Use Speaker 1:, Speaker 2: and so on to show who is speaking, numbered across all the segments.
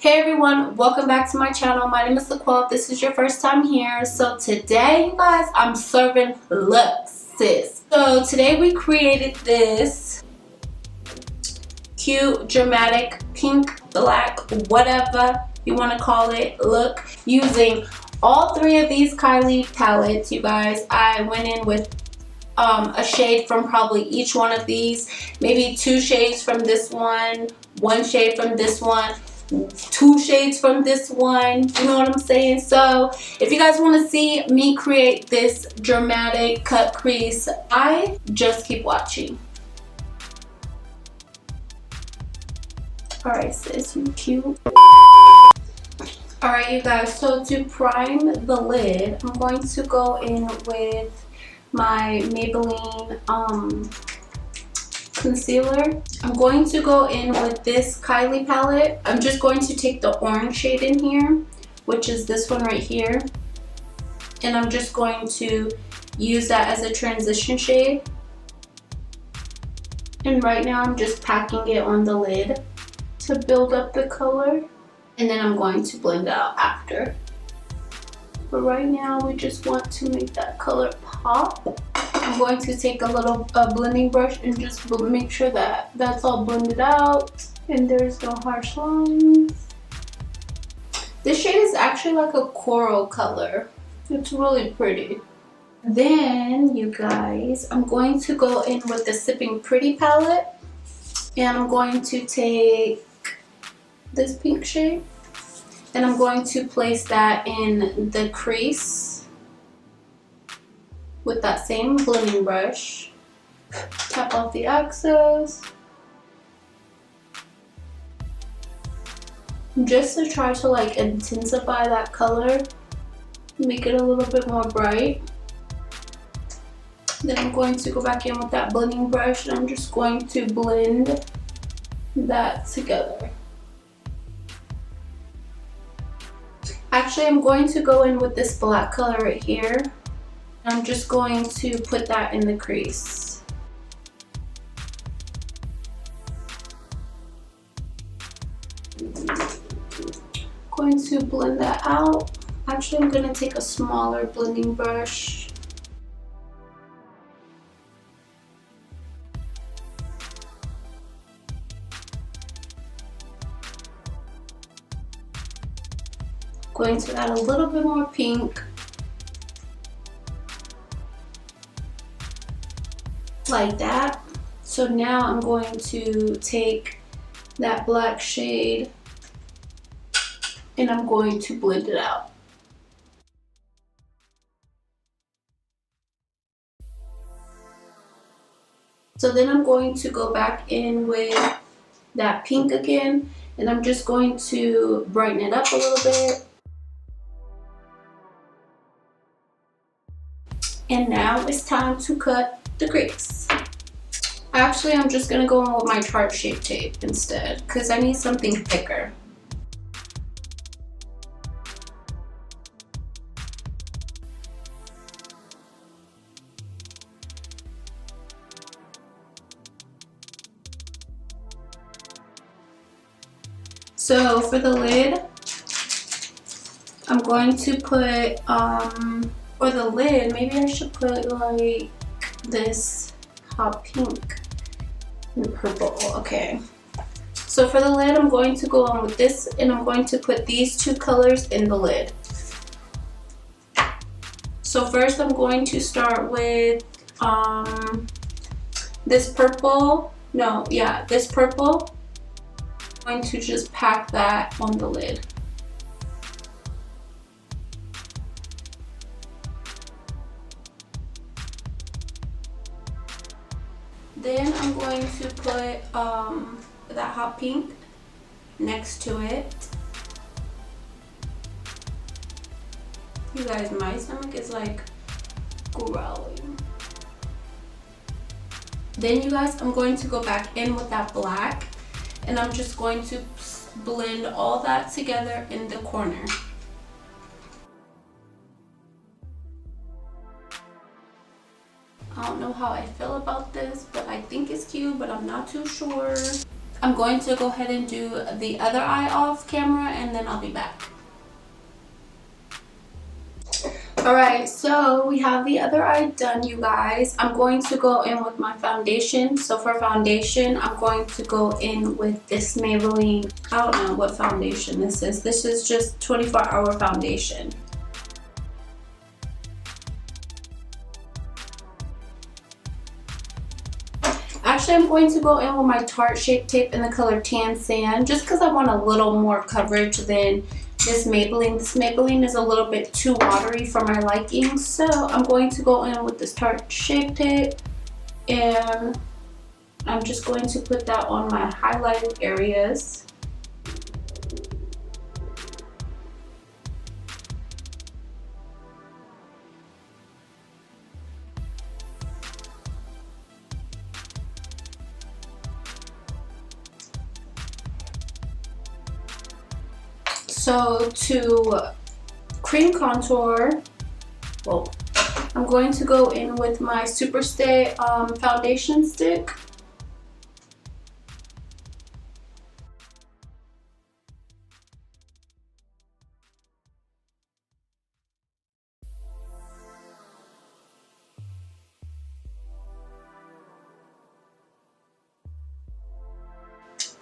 Speaker 1: Hey everyone, welcome back to my channel. My name is Laquelle. If this is your first time here, so today you guys, I'm serving looks, sis. So today we created this cute, dramatic, pink, black, whatever you want to call it, look using all three of these Kylie palettes. You guys, I went in with a shade from probably each one of these, maybe 2 shades from this one shade from this one, 2 shades from this one, you know what I'm saying? So if you guys want to see me create this dramatic cut crease, just keep watching. Alright sis, you cute. Alright you guys, so to prime the lid, I'm going to go in with my Maybelline concealer. I'm going to go in with this Kylie palette. I'm just going to take the orange shade in here, which is this one right here, and I'm just going to use that as a transition shade. And right now I'm just packing it on the lid to build up the color, and then I'm going to blend it out after. But right now we just want to make that color pop. I'm going to take a little blending brush and just make sure that that's all blended out and there's no harsh lines. This shade is actually like a coral color. It's really pretty. Then you guys, I'm going to go in with the Sipping Pretty palette, and I'm going to take this pink shade and I'm going to place that in the crease with that same blending brush. Tap off the excess just to try to like intensify that color, make it a little bit more bright. Then I'm going to go back in with that blending brush and I'm just going to blend that together. Actually, I'm going to go in with this black color right here. I'm just going to put that in the crease. Going to blend that out. Actually, I'm going to take a smaller blending brush. Going to add a little bit more pink. Like that. So now I'm going to take that black shade and I'm going to blend it out. So then I'm going to go back in with that pink again and I'm just going to brighten it up a little bit. And now it's time to cut the crease. Actually, I'm just gonna go in with my Tarte Shape Tape instead because I need something thicker. So for the lid, I'm going to put for the lid, maybe I should put like this hot pink and purple. Okay, so for the lid I'm going to go on with this and I'm going to put these 2 colors in the lid. So first I'm going to start with this purple. This purple. I'm going to just pack that on the lid. Then I'm going to put that hot pink next to it. You guys, my stomach is like growling. Then you guys, I'm going to go back in with that black and I'm just going to blend all that together in the corner. I don't know how I feel about this, but I think it's cute, but I'm not too sure. I'm going to go ahead and do the other eye off camera and then I'll be back. Alright, so we have the other eye done, you guys. I'm going to go in with my foundation. So for foundation, I'm going to go in with this Maybelline. I don't know what foundation this is. This is just 24-hour foundation. Actually, I'm going to go in with my Tarte Shape Tape in the color Tan Sand, just because I want a little more coverage than this Maybelline. This Maybelline is a little bit too watery for my liking, so I'm going to go in with this Tarte Shape Tape, and I'm just going to put that on my highlighted areas. So to cream contour, well, I'm going to go in with my Superstay foundation stick.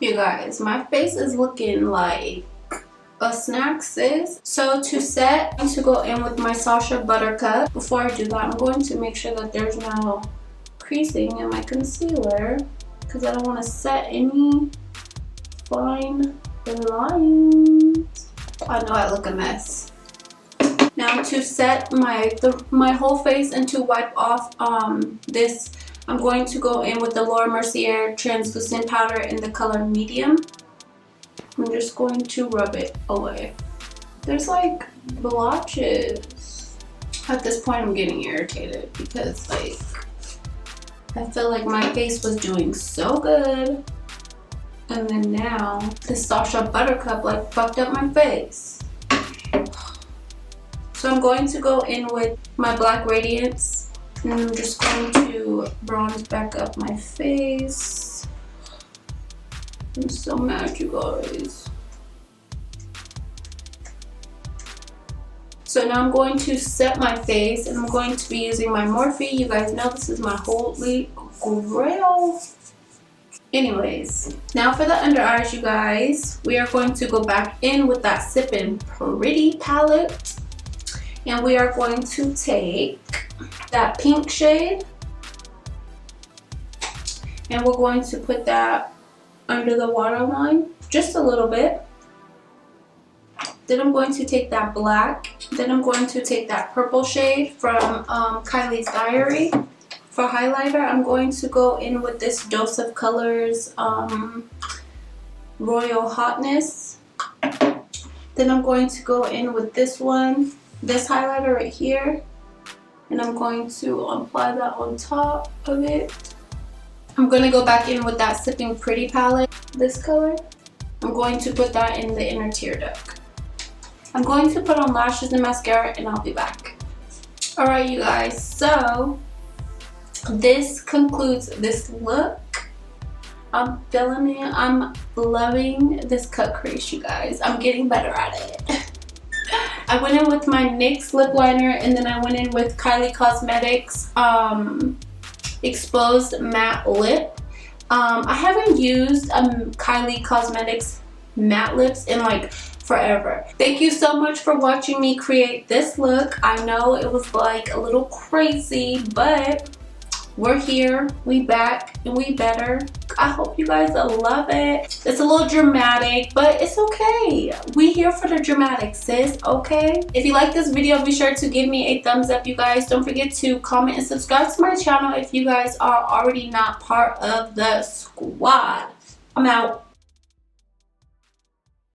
Speaker 1: You guys, my face is looking like a snack, sis. So to set, I'm going to go in with my Sacha Buttercup. Before I do that, I'm going to make sure that there's no creasing in my concealer because I don't want to set any fine lines. I know I look a mess. Now to set my whole face and to wipe off this, I'm going to go in with the Laura Mercier translucent powder in the color medium. I'm just going to rub it away. There's like blotches. At this point I'm getting irritated because like I feel like my face was doing so good and then now this Sacha Buttercup like fucked up my face. So I'm going to go in with my Black Radiance and I'm just going to bronze back up my face. I'm so mad, you guys. So now I'm going to set my face and I'm going to be using my Morphe. You guys know this is my holy grail. Anyways, now for the under eyes, you guys, we are going to go back in with that Sippin' Pretty palette. And we are going to take that pink shade and we're going to put that under the waterline just a little bit. Then I'm going to take that black. Then I'm going to take that purple shade from Kylie's Diary. For highlighter, I'm going to go in with this Dose of Colors Royal Hotness. Then I'm going to go in with this one, this highlighter right here. And I'm going to apply that on top of it. I'm going to go back in with that Sipping Pretty palette, this color. I'm going to put that in the inner tear duct. I'm going to put on lashes and mascara and I'll be back. Alright you guys, so this concludes this look. I'm feeling it. I'm loving this cut crease, you guys. I'm getting better at it. I went in with my NYX lip liner and then I went in with Kylie Cosmetics Exposed Matte Lip. I haven't used Kylie Cosmetics matte lips in like forever. Thank you so much for watching me create this look. I know it was like a little crazy, but we're here, we back, and we better. I hope you guys love it. It's a little dramatic, but it's okay. We here for the dramatic, sis, okay? If you like this video, be sure to give me a thumbs up, you guys. Don't forget to comment and subscribe to my channel if you guys are already not part of the squad. I'm out.